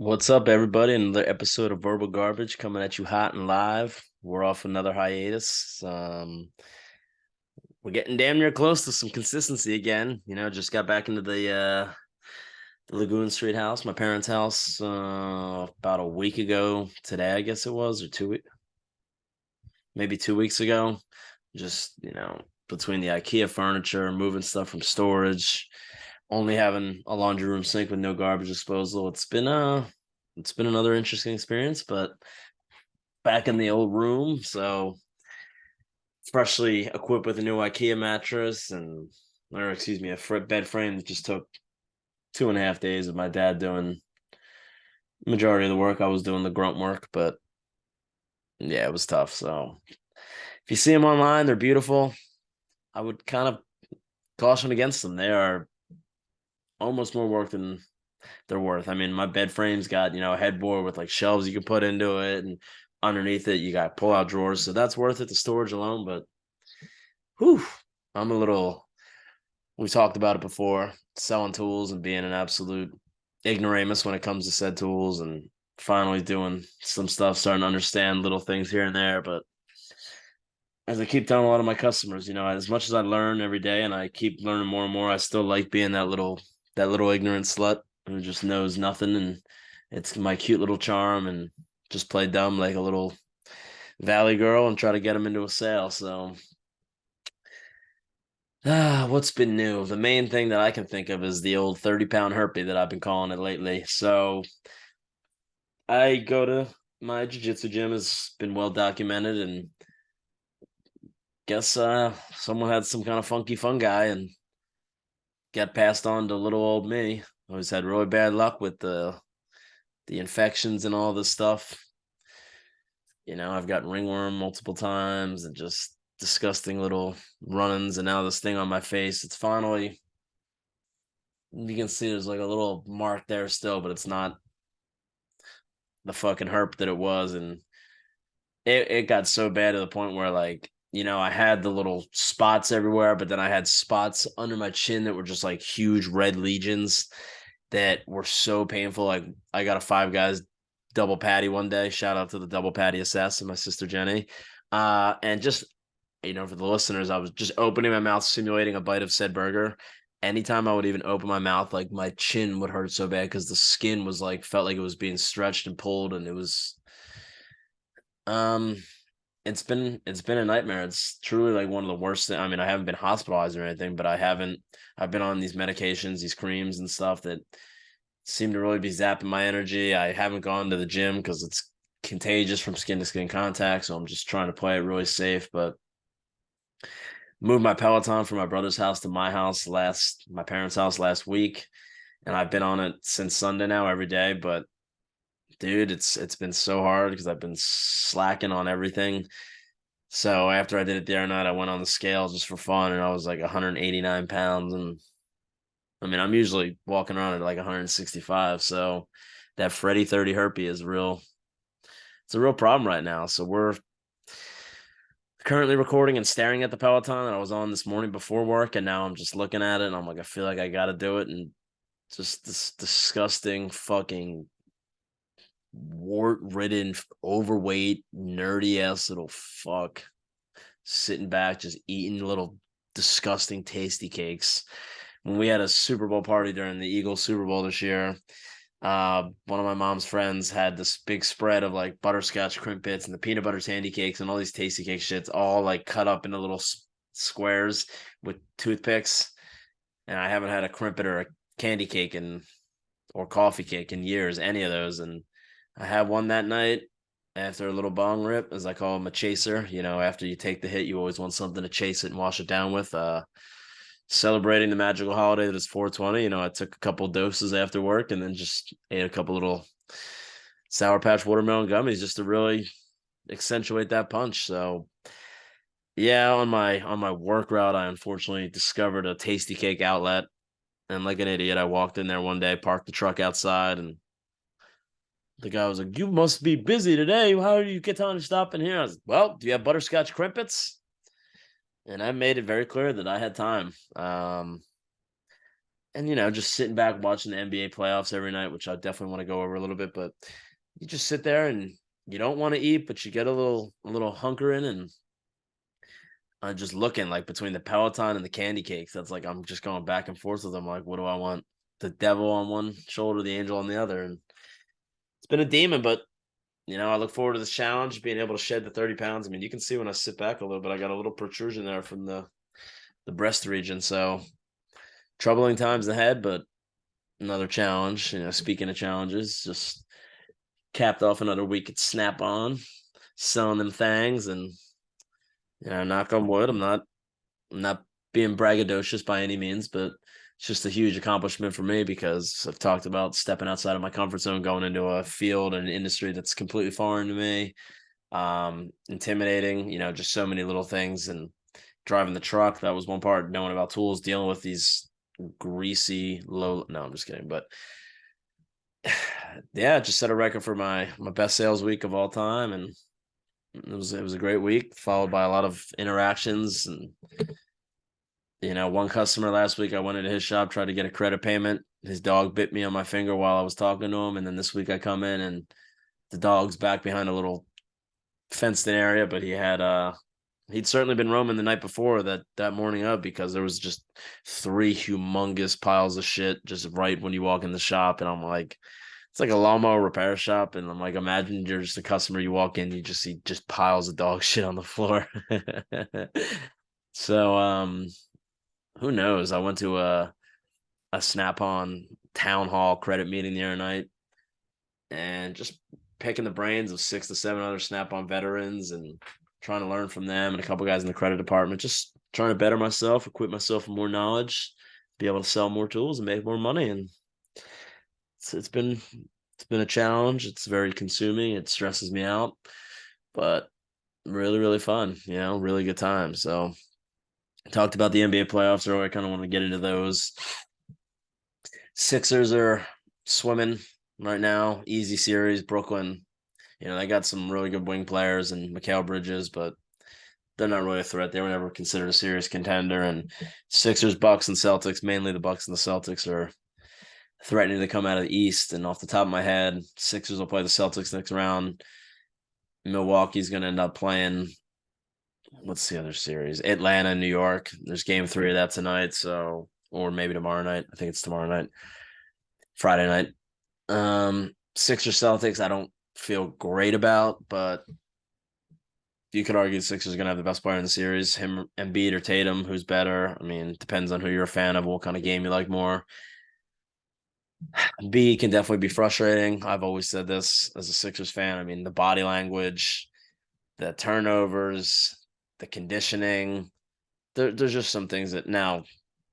What's up, everybody? Another episode of Verbal Garbage coming at you hot and live. We're off another hiatus. We're getting damn near close to some consistency again. Just got back into the Lagoon Street house, my parents' house, about a week ago today, I guess it was, or maybe 2 weeks ago. Just, between the IKEA furniture, moving stuff from storage, only having a laundry room sink with no garbage disposal. It's been another interesting experience, but back in the old room, so freshly equipped with a new IKEA mattress or excuse me, a bed frame that just took 2.5 days of my dad doing the majority of the work. I was doing the grunt work, but yeah, it was tough. So if you see them online, they're beautiful. I would kind of caution against them. They are almost more work than they're worth. I mean, my bed frame's got, a headboard with like shelves you can put into it, and underneath it you got pull out drawers. So that's worth it, the storage alone. But whew, I'm a little we talked about it before, selling tools and being an absolute ignoramus when it comes to said tools, and finally doing some stuff, starting to understand little things here and there. But as I keep telling a lot of my customers, as much as I learn every day and I keep learning more and more, I still like being that little ignorant slut who just knows nothing, and it's my cute little charm, and just play dumb like a little valley girl and try to get them into a sale. So what's been new? The main thing that I can think of is the old 30-pound herpy that I've been calling it lately. So I go to my jiu-jitsu gym, has been well documented, and guess someone had some kind of funky fungi and got passed on to little old me. Always had really bad luck with the infections and all this stuff. I've gotten ringworm multiple times and just disgusting little run-ins, and now this thing on my face. It's finally, you can see there's like a little mark there still, but it's not the fucking herp that it was. And it got so bad to the point where, like, I had the little spots everywhere, but then I had spots under my chin that were just like huge red legions that were so painful. Like, I got a Five Guys double patty one day. Shout out to the double patty assassin, my sister Jenny. And just, for the listeners, I was just opening my mouth, simulating a bite of said burger. Anytime I would even open my mouth, like, my chin would hurt so bad because the skin was like, felt like it was being stretched and pulled, and it was um it's been a nightmare. It's truly like one of the worst things. I mean, I haven't been hospitalized or anything, but I've been on these medications, these creams and stuff that seem to really be zapping my energy. I haven't gone to the gym because it's contagious from skin to skin contact, so I'm just trying to play it really safe. But moved my Peloton from my brother's house to my parents' house last week, and I've been on it since Sunday now every day. But dude, it's been so hard because I've been slacking on everything. So after I did it the other night, I went on the scale just for fun, and I was like 189 pounds. And I mean, I'm usually walking around at like 165. So that Freddy 30 herpes is real. It's a real problem right now. So we're currently recording and staring at the Peloton that I was on this morning before work, and now I'm just looking at it, and I'm like, I feel like I got to do it, and just this disgusting fucking wart ridden, overweight, nerdy ass little fuck sitting back, just eating little disgusting tasty cakes. When we had a Super Bowl party during the Eagles Super Bowl this year, one of my mom's friends had this big spread of like butterscotch crimpets and the peanut butter tandy cakes and all these tasty cake shits, all like cut up into little squares with toothpicks. And I haven't had a crimpet or a candy cake or coffee cake in years, any of those. And I had one that night after a little bong rip, as I call him, a chaser. After you take the hit, you always want something to chase it and wash it down with. Celebrating the magical holiday that is 420. I took a couple doses after work and then just ate a couple little Sour Patch watermelon gummies just to really accentuate that punch. So yeah, on my work route, I unfortunately discovered a tasty cake outlet, and like an idiot, I walked in there one day, parked the truck outside, and the guy was like, "You must be busy today. How do you get time to stop in here?" I was like, "Well, do you have butterscotch crimpets?" And I made it very clear that I had time. and just sitting back watching the NBA playoffs every night, which I definitely want to go over a little bit, but you just sit there and you don't want to eat, but you get a little hunkering and I'm just looking like between the Peloton and the candy cakes. That's like I'm just going back and forth with them. Like, what do I want? The devil on one shoulder, the angel on the other, and it's been a demon. But I look forward to this challenge, being able to shed the 30 pounds. I mean, you can see when I sit back a little bit, I got a little protrusion there from the breast region. So troubling times ahead, but another challenge. Speaking of challenges, just capped off another week at Snap On, selling them things, and knock on wood, I'm not being braggadocious by any means, but it's just a huge accomplishment for me because I've talked about stepping outside of my comfort zone, going into a field and an industry that's completely foreign to me, intimidating, just so many little things. And driving the truck, that was one part, knowing about tools, dealing with these greasy low. No, I'm just kidding. But yeah, just set a record for my best sales week of all time. And it was a great week, followed by a lot of interactions. And one customer last week, I went into his shop, tried to get a credit payment. His dog bit me on my finger while I was talking to him. And then this week I come in and the dog's back behind a little fenced in area, but he'd certainly been roaming the night before that morning up, because there was just 3 humongous piles of shit just right when you walk in the shop. And I'm like, it's like a lawnmower repair shop. And I'm like, imagine you're just a customer, you walk in, you just see just piles of dog shit on the floor. So, who knows? I went to a Snap-on town hall credit meeting the other night and just picking the brains of 6 to 7 other Snap-on veterans and trying to learn from them and a couple guys in the credit department, just trying to better myself, equip myself with more knowledge, be able to sell more tools and make more money. And it's been a challenge. It's very consuming. It stresses me out, but really, really fun, really good time. So I talked about the NBA playoffs earlier. I kind of want to get into those. Sixers are swimming right now. Easy series. Brooklyn, they got some really good wing players and Mikal Bridges, but they're not really a threat. They were never considered a serious contender. And Sixers, Bucks, and Celtics, mainly the Bucks and the Celtics, are threatening to come out of the East. And off the top of my head, Sixers will play the Celtics next round. Milwaukee's going to end up playing, what's the other series? Atlanta, New York. There's game 3 of that tonight. So, or maybe tomorrow night. I think it's tomorrow night, Friday night. Sixers, Celtics, I don't feel great about, but you could argue the Sixers are going to have the best player in the series, him, Embiid or Tatum. Who's better? I mean, it depends on who you're a fan of, what kind of game you like more. B can definitely be frustrating. I've always said this as a Sixers fan. I mean, the body language, the turnovers, the conditioning. There's just some things that now,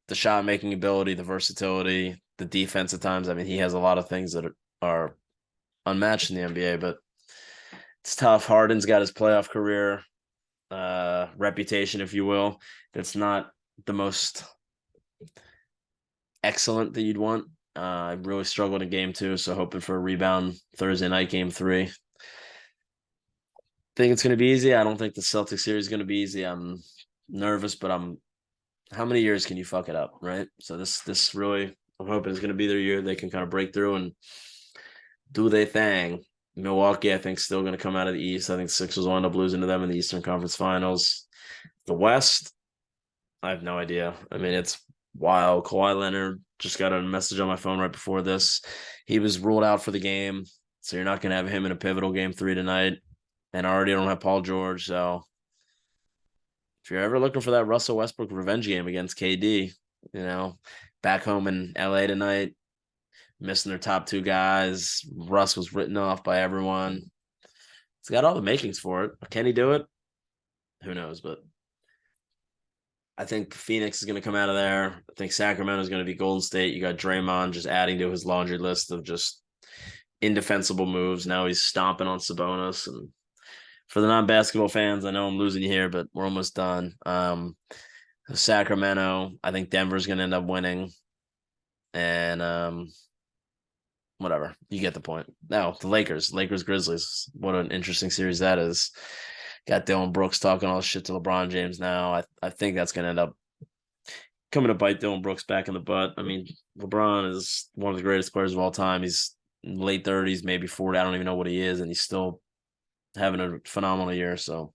the shot making ability, the versatility, the defense at times. I mean, he has a lot of things that are unmatched in the NBA, but it's tough. Harden's got his playoff career reputation, if you will. That's not the most excellent that you'd want. I really struggled in game 2, so hoping for a rebound Thursday night, game 3. Think it's going to be easy. I don't think the Celtics series is going to be easy. I'm nervous, but how many years can you fuck it up, right? So this really, I'm hoping it's going to be their year. They can kind of break through and do their thing. Milwaukee, I think, still going to come out of the East. I think Sixers will end up losing to them in the Eastern Conference Finals. The West, I have no idea. I mean, it's wild. Kawhi Leonard, just got a message on my phone right before this. He was ruled out for the game, so you're not going to have him in a pivotal game 3 tonight. And I already don't have Paul George, so if you're ever looking for that Russell Westbrook revenge game against KD, back home in LA tonight, missing their top 2 guys. Russ was written off by everyone. It's got all the makings for it. Can he do it? Who knows? But I think Phoenix is going to come out of there. I think Sacramento is going to be Golden State. You got Draymond just adding to his laundry list of just indefensible moves. Now he's stomping on Sabonis. And for the non-basketball fans, I know I'm losing you here, but we're almost done. Sacramento, I think Denver's going to end up winning. And whatever. You get the point. Now, the Lakers, Grizzlies. What an interesting series that is. Got Dylan Brooks talking all this shit to LeBron James now. I think that's going to end up coming to bite Dylan Brooks back in the butt. I mean, LeBron is one of the greatest players of all time. He's late 30s, maybe 40. I don't even know what he is, and he's still having a phenomenal year. So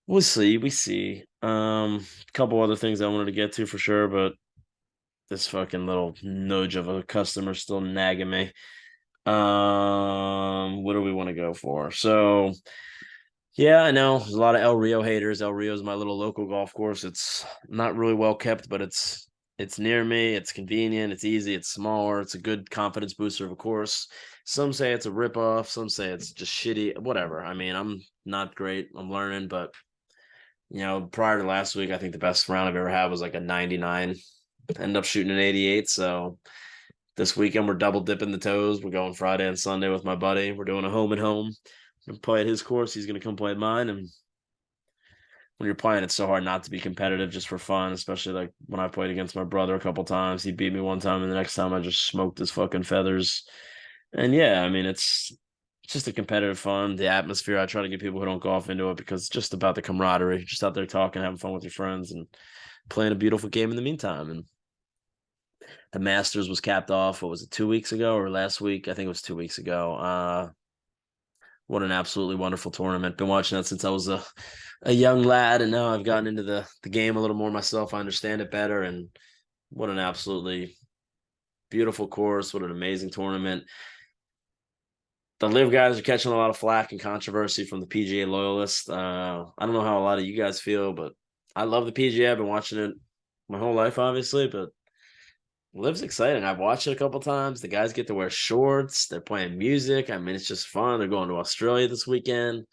we'll see. We see. A couple other things I wanted to get to for sure, but this fucking little nudge of a customer still nagging me. What do we want to go for? So yeah, I know there's a lot of El Rio haters. El Rio is my little local golf course. It's not really well kept, but it's near me. It's convenient. It's easy. It's smaller. It's a good confidence booster of a course. Some say it's a ripoff. Some say it's just shitty. Whatever. I mean, I'm not great. I'm learning, but prior to last week, I think the best round I've ever had was like a 99. End up shooting an 88. So this weekend we're double dipping the toes. We're going Friday and Sunday with my buddy. We're doing a home and home. I'm gonna play at his course. He's gonna come play at mine. And when you're playing, it's so hard not to be competitive just for fun. Especially like when I played against my brother a couple times. He beat me one time, and the next time I just smoked his fucking feathers. And yeah, I mean it's just a competitive fun. The atmosphere. I try to get people who don't golf into it because it's just about the camaraderie. Just out there talking, having fun with your friends, and playing a beautiful game in the meantime. And the Masters was capped off. What was it, 2 weeks ago or last week? I think it was 2 weeks ago. What an absolutely wonderful tournament. Been watching that since I was a young lad, and now I've gotten into the game a little more myself. I understand it better, and what an absolutely beautiful course. What an amazing tournament. The live guys are catching a lot of flack and controversy from the PGA loyalists. I don't know how a lot of you guys feel, but I love the PGA. I've been watching it my whole life, obviously, but Live's exciting. I've watched it a couple times. The guys get to wear shorts. They're playing music. I mean, it's just fun. They're going to Australia this weekend.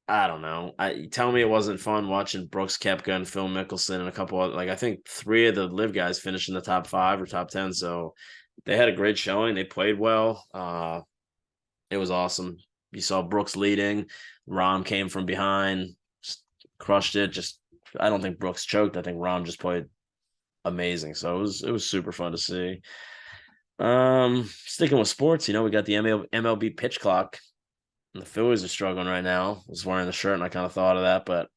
I don't know. I tell me it wasn't fun watching Brooks Koepka and Phil Mickelson and a couple of I think three of the Live guys finished in the top 5 or top 10. So they had a great showing. They played well. It was awesome. You saw Brooks leading. Rahm came from behind, just crushed it. Just I don't think Brooks choked. I think Rahm just played amazing. So it was super fun to see. Sticking with sports, we got the MLB pitch clock. And the Phillies are struggling right now. I was wearing the shirt and I kind of thought of that, but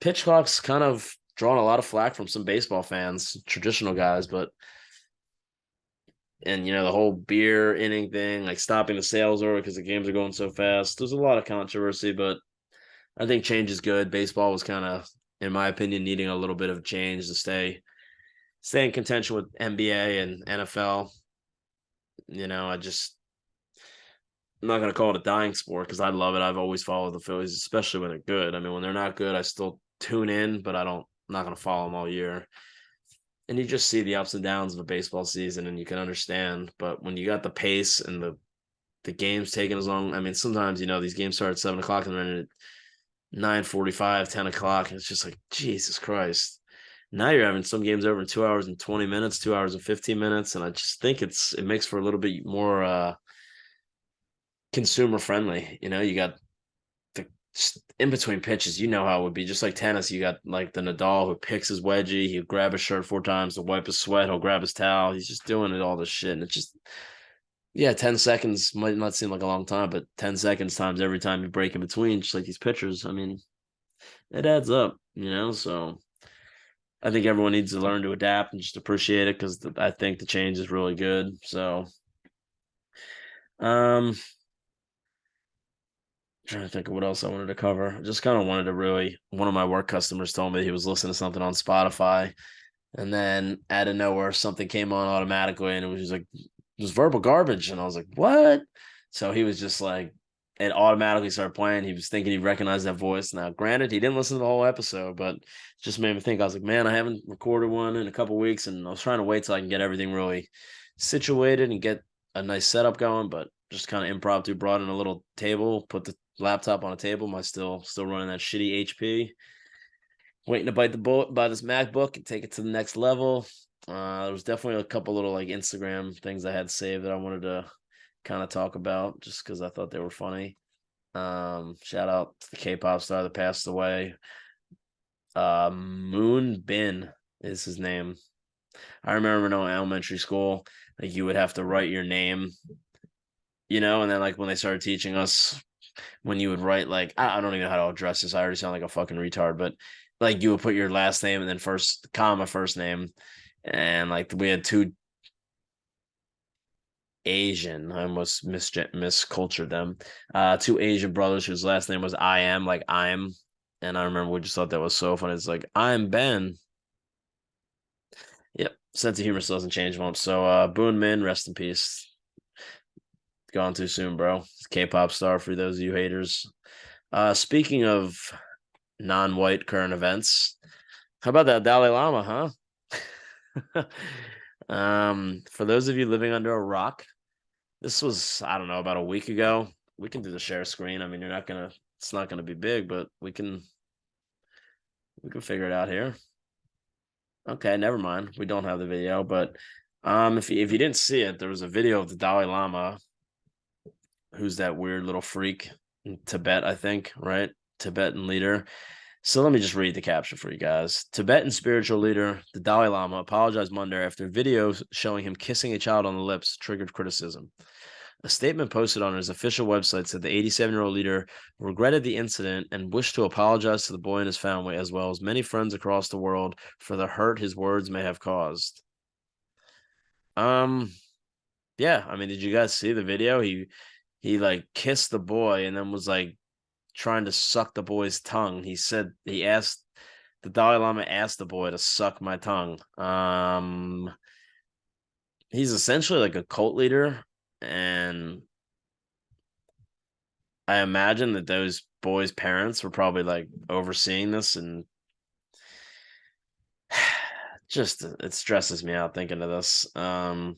pitch clock's kind of drawn a lot of flack from some baseball fans, traditional guys, but the whole beer inning thing, like stopping the sales order because the games are going so fast. There's a lot of controversy, but I think change is good. Baseball was kind of, in my opinion, needing a little bit of change to stay in contention with NBA and NFL. I'm not going to call it a dying sport because I love it. I've always followed the Phillies, especially when they're good. I mean, when they're not good, I still tune in, but I'm not going to follow them all year. And you just see the ups and downs of a baseball season and you can understand. But when you got the pace and the games taking as long, I mean, sometimes, these games start at 7 o'clock and then at 9:45, 10 o'clock. And it's just like, Jesus Christ. Now you're having some games over in 2 hours and 20 minutes, 2 hours and 15 minutes. And I just think it makes for a little bit more consumer friendly. You got the in between pitches, how it would be just like tennis. You got like the Nadal who picks his wedgie, he'll grab his shirt 4 times to wipe his sweat, he'll grab his towel. He's just doing it all this shit. And it's just, yeah, 10 seconds might not seem like a long time, but 10 seconds times every time you break in between, just like these pitchers. I mean, it adds up, so I think everyone needs to learn to adapt and just appreciate it because I think the change is really good. So, trying to think of what else I wanted to cover. I just kind of wanted to one of my work customers told me he was listening to something on Spotify, and then out of nowhere something came on automatically, and it was just like it was verbal garbage, and I was like, what? So he was just like, it automatically started playing. He was thinking he recognized that voice. Now, granted, he didn't listen to the whole episode, but it just made me think. I was like, man, I haven't recorded one in a couple weeks, and I was trying to wait till I can get everything really situated and get a nice setup going, but just kind of impromptu brought in a little table, put the laptop on a table. My still running that shitty HP. Waiting to bite the bullet, buy this MacBook and take it to the next level. There was definitely a couple little like Instagram things I had saved that I wanted to kind of talk about just because I thought they were funny. Shout out to the K-pop star that passed away. Moon Bin is his name. I remember in elementary school, like you would have to write your name, and then like when they started teaching us when you would write like I don't even know how to address this. I already sound like a fucking retard, but like you would put your last name and then first comma first name, and like we had two Asian. I almost miscultured them. Two Asian brothers whose last name was I am, like I'm. And I remember we just thought that was so funny. It's like I'm Ben. Yep. Sense of humor still doesn't change much. So Boone Min, rest in peace. Gone too soon, bro. K-pop star for those of you haters. Speaking of non-white current events, how about that Dalai Lama, huh? For those of you living under a rock, this was, I don't know, about a week ago. We can do the share screen. I mean, it's not gonna be big, but we can figure it out here. Okay, never mind. We don't have the video, but if you didn't see it, there was a video of the Dalai Lama, who's that weird little freak in Tibet, I think, right? Tibetan leader. So let me just read the caption for you guys. Tibetan spiritual leader, the Dalai Lama, apologized Monday after videos showing him kissing a child on the lips triggered criticism. A statement posted on his official website said the 87-year-old leader regretted the incident and wished to apologize to the boy and his family, as well as many friends across the world, for the hurt his words may have caused. Um, yeah, I mean, did you guys see the video? He like kissed the boy and then was like trying to suck the boy's tongue. The Dalai Lama asked the boy to suck my tongue. He's essentially like a cult leader, and I imagine that those boys' parents were probably like overseeing this, and just it stresses me out thinking of this. And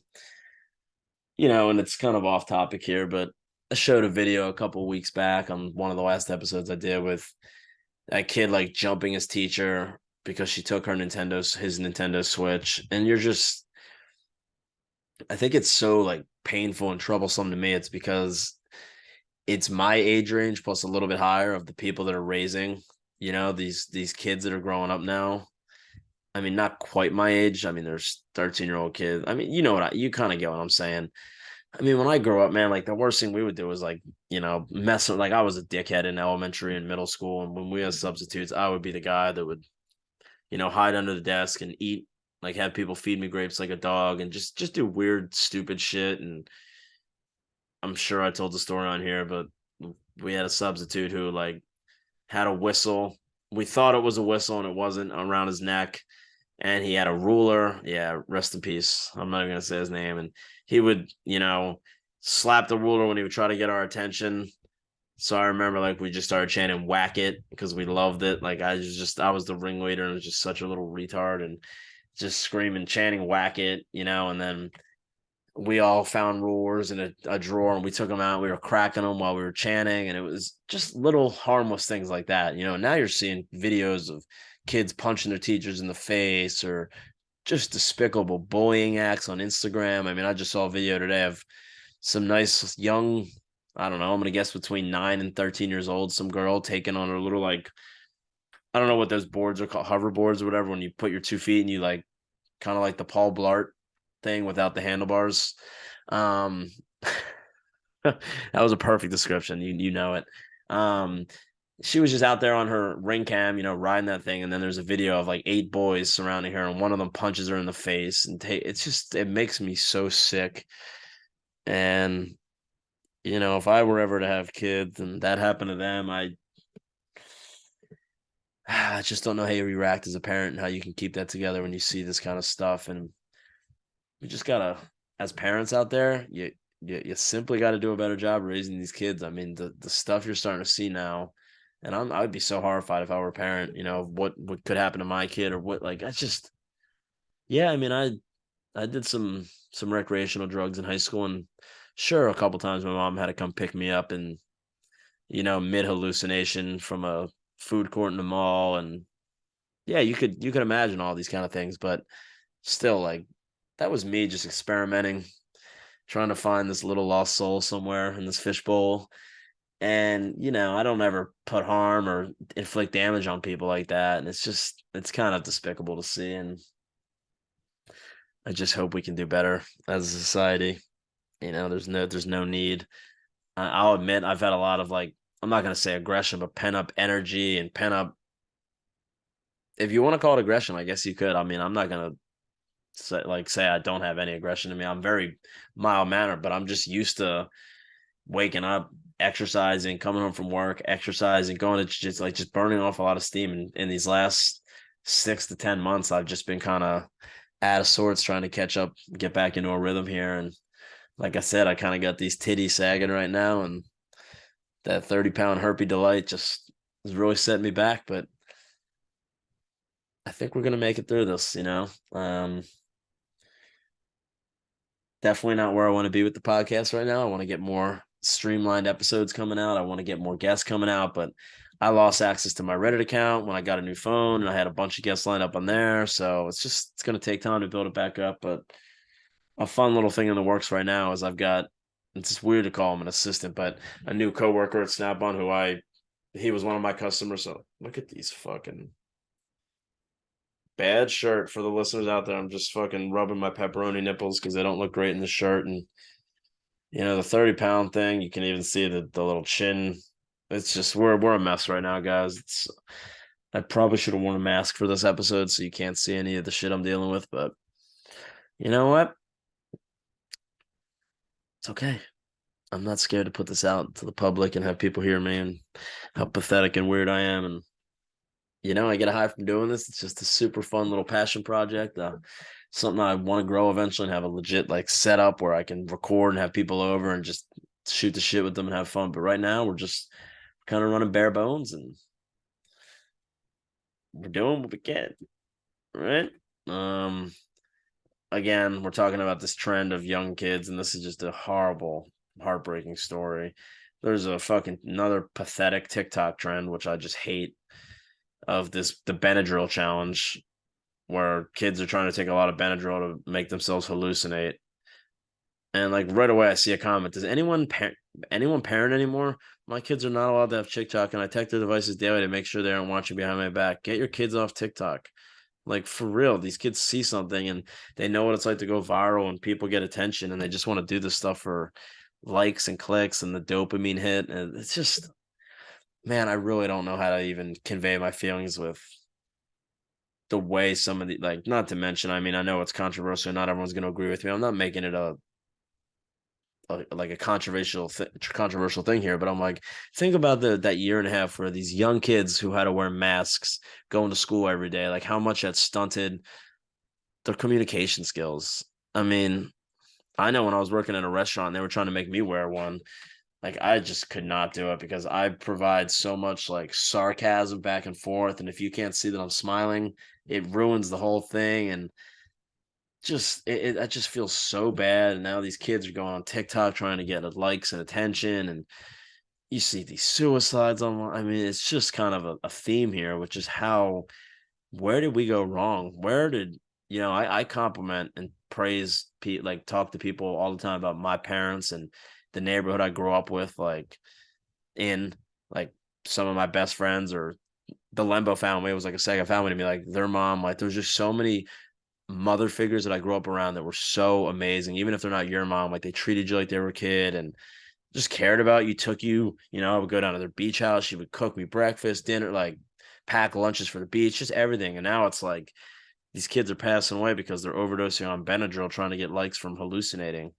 it's kind of off topic here, but I showed a video a couple weeks back on one of the last episodes I did with that kid like jumping his teacher because she took his Nintendo Switch, and I think it's so like painful and troublesome to me. It's because it's my age range plus a little bit higher of the people that are raising, these kids that are growing up now. I mean, not quite my age. I mean, there's 13-year-old kids. I mean, you kind of get what I'm saying. I mean, when I grew up, man, like the worst thing we would do was like, mess with, like I was a dickhead in elementary and middle school. And when we had substitutes, I would be the guy that would, hide under the desk and eat, like have people feed me grapes like a dog and just do weird, stupid shit. And I'm sure I told the story on here, but we had a substitute who like had a whistle. We thought it was a whistle and it wasn't, around his neck. And he had a ruler. Yeah, rest in peace. I'm not even gonna say his name. And he would, slap the ruler when he would try to get our attention. So I remember like we just started chanting "whack it" because we loved it. Like I was the ringleader and was just such a little retard and just screaming, chanting "whack it," and then we all found rulers in a drawer and we took them out. We were cracking them while we were chanting, and it was just little harmless things like that. Now you're seeing videos of kids punching their teachers in the face or just despicable bullying acts on Instagram. I mean, I just saw a video today of some nice young, I don't know, I'm gonna guess between 9 and 13 years old, some girl taking on her little like, I don't know what those boards are called, hoverboards or whatever, when you put your 2 feet and you like kind of like the Paul Blart thing without the handlebars. Um, that was a perfect description. You know it. She was just out there on her ring cam, riding that thing, and then there's a video of like 8 boys surrounding her, and one of them punches her in the face, and it makes me so sick. And if I were ever to have kids and that happened to them, I just don't know how you react as a parent and how you can keep that together when you see this kind of stuff. And we just gotta, as parents out there, you simply got to do a better job raising these kids. I mean, the stuff you're starting to see now, and I would be so horrified if I were a parent, of what could happen to my kid or what, like, I just, yeah, I mean, I did some recreational drugs in high school, and sure, a couple times my mom had to come pick me up and, mid hallucination from a food court in the mall. And yeah, you could imagine all these kind of things, but still, like, that was me just experimenting, trying to find this little lost soul somewhere in this fishbowl. And, I don't ever put harm or inflict damage on people like that. And it's kind of despicable to see. And I just hope we can do better as a society. There's no need. I'll admit I've had a lot of like, I'm not going to say aggression, but pent up energy and pent up if you want to call it aggression, I guess you could. I mean, I'm not gonna say I don't have any aggression in me. I'm very mild mannered, but I'm just used to waking up, exercising, coming home from work, exercising, going to just burning off a lot of steam. And in these last 6 to 10 months, I've just been kind of out of sorts, trying to catch up, get back into a rhythm here. And like I said, I kind of got these titties sagging right now, and that 30-pound herpy delight just is really setting me back. But I think we're gonna make it through this. Definitely not where I want to be with the podcast right now. I want to get more streamlined episodes coming out. I want to get more guests coming out, but I lost access to my Reddit account when I got a new phone, and I had a bunch of guests lined up on there. So it's going to take time to build it back up. But a fun little thing in the works right now is I've got, it's just weird to call him an assistant, but a new coworker at Snap-on he was one of my customers. So look at these fucking bad shirt for the listeners out there. I'm just fucking rubbing my pepperoni nipples because they don't look great in the shirt. And the 30-pound thing, you can even see the little chin. It's just we're a mess right now, guys. I probably should have worn a mask for this episode so you can't see any of the shit I'm dealing with, but you know what? It's okay. I'm not scared to put this out to the public and have people hear me and how pathetic and weird I am. And I get a high from doing this. It's just a super fun little passion project. Something I want to grow eventually and have a legit like setup where I can record and have people over and just shoot the shit with them and have fun. But right now we're just kind of running bare bones and we're doing what we can, right? Um, Again, we're talking about this trend of young kids, and this is just a horrible, heartbreaking story. There's a fucking another pathetic TikTok trend, which I just hate, of the Benadryl challenge, where kids are trying to take a lot of Benadryl to make themselves hallucinate. And like right away, I see a comment: does anyone parent anymore? My kids are not allowed to have TikTok, and I check their devices daily to make sure they aren't watching behind my back. Get your kids off TikTok. Like for real, these kids see something and they know what it's like to go viral and people get attention and they just want to do this stuff for likes and clicks and the dopamine hit. And it's just, man, I really don't know how to even convey my feelings with the way some of the, like, not to mention, I mean, I know it's controversial. Not everyone's going to agree with me. I'm not making it like a controversial thing here, but I'm like, think about that year and a half where these young kids who had to wear masks going to school every day, like how much that stunted their communication skills. I mean, I know when I was working in a restaurant, they were trying to make me wear one. Like I just could not do it because I provide so much like sarcasm back and forth, and if you can't see that I'm smiling, it ruins the whole thing. And I just feel so bad. And now these kids are going on TikTok trying to get likes and attention, and you see these suicides online. I mean, it's just kind of a theme here, which is where did we go wrong? Where did I compliment and praise like talk to people all the time about my parents and the neighborhood I grew up with, in like some of my best friends, or the Lembo family was like a second family to me, like their mom. Like there's just so many mother figures that I grew up around that were so amazing, even if they're not your mom. Like they treated you like they were a kid and just cared about you, took you. I would go down to their beach house. She would cook me breakfast, dinner, like pack lunches for the beach, just everything. And now it's like these kids are passing away because they're overdosing on Benadryl trying to get likes from hallucinating.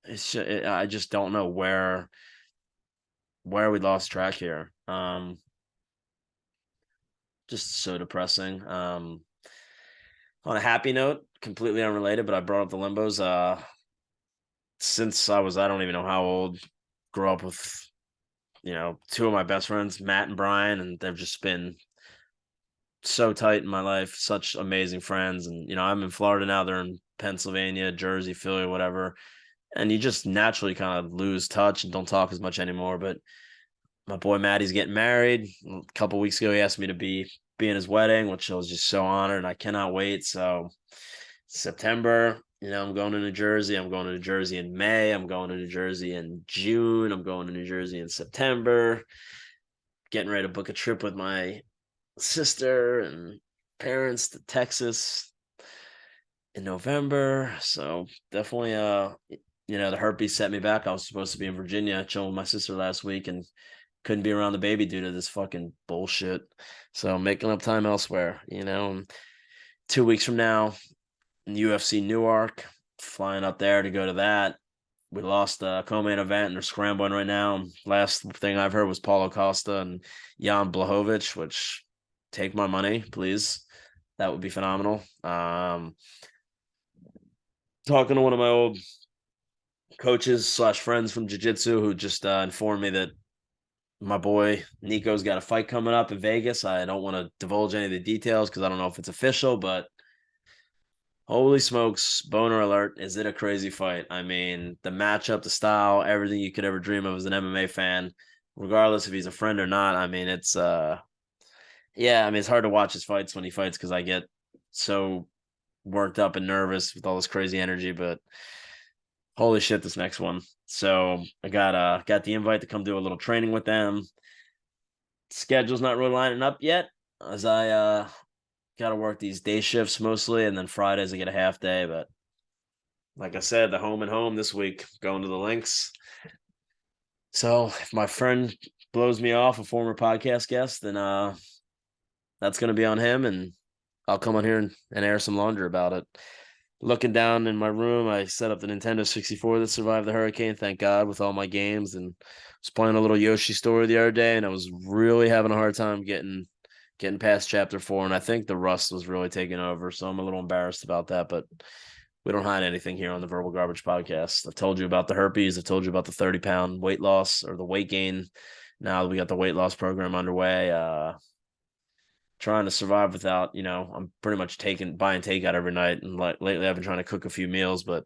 I just don't know where we lost track here. Just so depressing. On a happy note, completely unrelated, but I brought up the Limbos. Since I don't even know how old, grew up with two of my best friends, Matt and Brian, and they've just been so tight in my life, such amazing friends. And I'm in Florida now, they're in Pennsylvania, Jersey, Philly, whatever. And you just naturally kind of lose touch and don't talk as much anymore. But my boy Maddie's getting married. A couple weeks ago, he asked me to be in his wedding, which I was just so honored, and I cannot wait. So September, I'm going to New Jersey. I'm going to New Jersey in May. I'm going to New Jersey in June. I'm going to New Jersey in September. Getting ready to book a trip with my sister and parents to Texas in November. So definitely the herpes set me back. I was supposed to be in Virginia chilling with my sister last week, and couldn't be around the baby due to this fucking bullshit. So making up time elsewhere, 2 weeks from now, in UFC Newark, flying up there to go to that. We lost the co-main event and they're scrambling right now. Last thing I've heard was Paulo Costa and Jan Blachowicz, which take my money, please. That would be phenomenal. Talking to one of my old coaches slash friends from jiu-jitsu who just informed me that my boy Nico's got a fight coming up in Vegas. I don't want to divulge any of the details because I don't know if it's official, but holy smokes, boner alert. Is it a crazy fight? I mean, the matchup, the style, everything you could ever dream of as an MMA fan, regardless if he's a friend or not. I mean, yeah, I mean, it's hard to watch his fights when he fights because I get so worked up and nervous with all this crazy energy, but holy shit, this next one. So I got the invite to come do a little training with them. Schedule's not really lining up yet, as I got to work these day shifts mostly, and then Fridays I get a half day. But like I said, the home and home this week, going to the links. So if my friend blows me off, a former podcast guest, then that's gonna be on him, and I'll come on here and air some laundry about it. Looking down in my room, I set up the Nintendo 64 that survived the hurricane, thank God, with all my games, and was playing a little Yoshi story the other day, and I was really having a hard time getting past chapter 4, and I think the rust was really taking over, so I'm a little embarrassed about that, but we don't hide anything here on the Verbal Garbage Podcast. I've told you about the herpes. I've told you about the 30-pound weight loss or the weight gain. Now we got the weight loss program underway. Trying to survive without, I'm pretty much buying takeout every night. And lately I've been trying to cook a few meals, but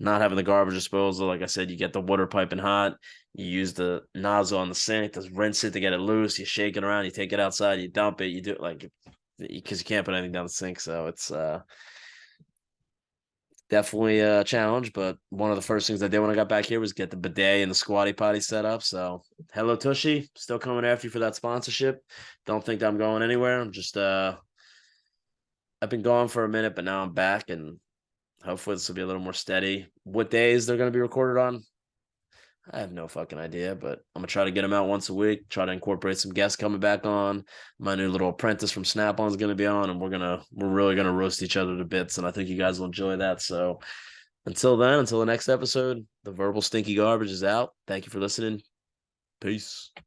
not having the garbage disposal. Like I said, you get the water piping hot. You use the nozzle on the sink to rinse it to get it loose. You shake it around. You take it outside. You dump it. You do it like because you can't put anything down the sink. So it's definitely a challenge. But one of the first things I did when I got back here was get the bidet and the squatty potty set up. So hello Tushy, still coming after you for that sponsorship. Don't think I'm going anywhere. I'm just I've been gone for a minute, but now I'm back and hopefully this will be a little more steady. What days they're going to be recorded on? I have no fucking idea, but I'm gonna try to get them out once a week. Try to incorporate some guests coming back on. My new little apprentice from Snap On is gonna be on, and we're really gonna roast each other to bits, and I think you guys will enjoy that. So until then, until the next episode, the verbal stinky garbage is out. Thank you for listening. Peace.